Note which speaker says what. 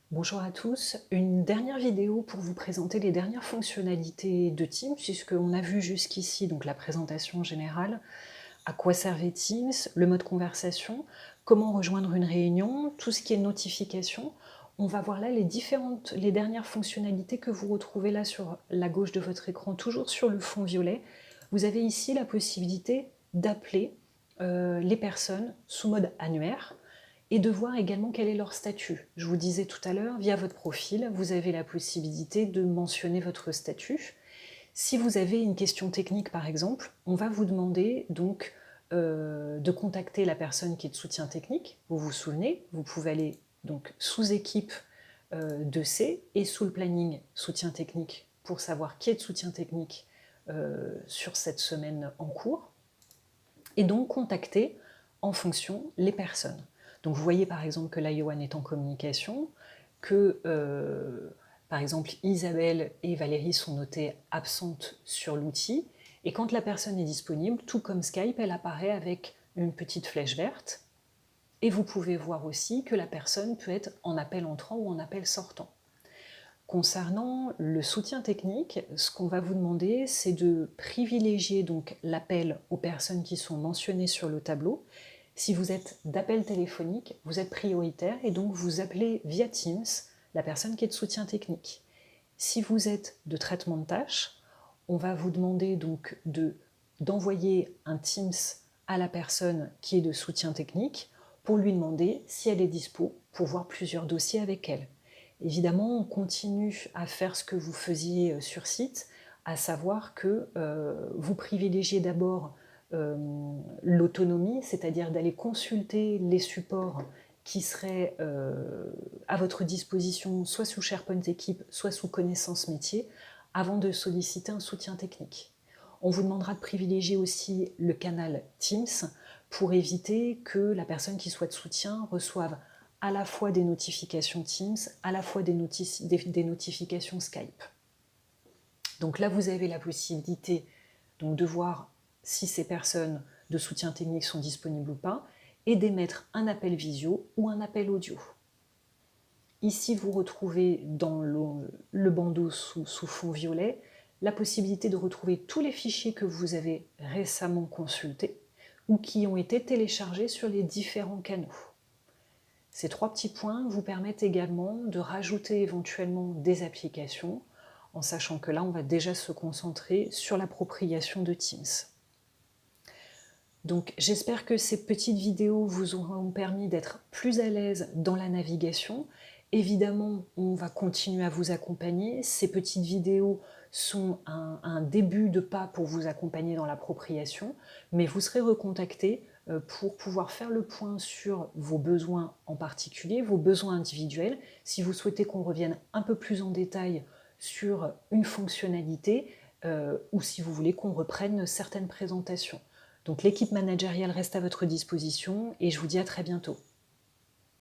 Speaker 1: Bonjour à tous, une dernière vidéo pour vous présenter les dernières fonctionnalités de Teams, puisqu'on a vu jusqu'ici donc la présentation générale, à quoi servait Teams, le mode conversation, comment rejoindre une réunion, tout ce qui est notification. On va voir là les dernières fonctionnalités que vous retrouvez là sur la gauche de votre écran, toujours sur le fond violet. Vous avez ici la possibilité d'appeler les personnes sous mode annuaire, et de voir également quel est leur statut. Je vous disais tout à l'heure, via votre profil, vous avez la possibilité de mentionner votre statut. Si vous avez une question technique par exemple, on va vous demander donc de contacter la personne qui est de soutien technique. Vous vous souvenez, vous pouvez aller donc sous équipe de C et sous le planning soutien technique pour savoir qui est de soutien technique sur cette semaine en cours, et donc contacter en fonction les personnes. Donc vous voyez par exemple que là Johan est en communication, que par exemple Isabelle et Valérie sont notées absentes sur l'outil, et quand la personne est disponible, tout comme Skype, elle apparaît avec une petite flèche verte, et vous pouvez voir aussi que la personne peut être en appel entrant ou en appel sortant. Concernant le soutien technique, ce qu'on va vous demander, c'est de privilégier donc l'appel aux personnes qui sont mentionnées sur le tableau. Si vous êtes d'appel téléphonique, vous êtes prioritaire et donc vous appelez via Teams la personne qui est de soutien technique. Si vous êtes de traitement de tâches, on va vous demander donc d'envoyer un Teams à la personne qui est de soutien technique pour lui demander si elle est dispo pour voir plusieurs dossiers avec elle. Évidemment, on continue à faire ce que vous faisiez sur site, à savoir que vous privilégiez d'abord l'autonomie, c'est-à-dire d'aller consulter les supports qui seraient à votre disposition, soit sous SharePoint Équipe, soit sous connaissance métier, avant de solliciter un soutien technique. On vous demandera de privilégier aussi le canal Teams pour éviter que la personne qui soit de soutien reçoive à la fois des notifications Teams, à la fois des notifications Skype. Donc là, vous avez la possibilité donc, de voir si ces personnes de soutien technique sont disponibles ou pas, et d'émettre un appel visio ou un appel audio. Ici, vous retrouvez dans le bandeau sous fond violet la possibilité de retrouver tous les fichiers que vous avez récemment consultés ou qui ont été téléchargés sur les différents canaux. Ces trois petits points vous permettent également de rajouter éventuellement des applications, en sachant que là, on va déjà se concentrer sur l'appropriation de Teams. Donc j'espère que ces petites vidéos vous auront permis d'être plus à l'aise dans la navigation. Évidemment, on va continuer à vous accompagner. Ces petites vidéos sont un début de pas pour vous accompagner dans l'appropriation, mais vous serez recontacté pour pouvoir faire le point sur vos besoins en particulier, vos besoins individuels. Si vous souhaitez qu'on revienne un peu plus en détail sur une fonctionnalité ou si vous voulez qu'on reprenne certaines présentations. Donc l'équipe managériale reste à votre disposition et je vous dis à très bientôt.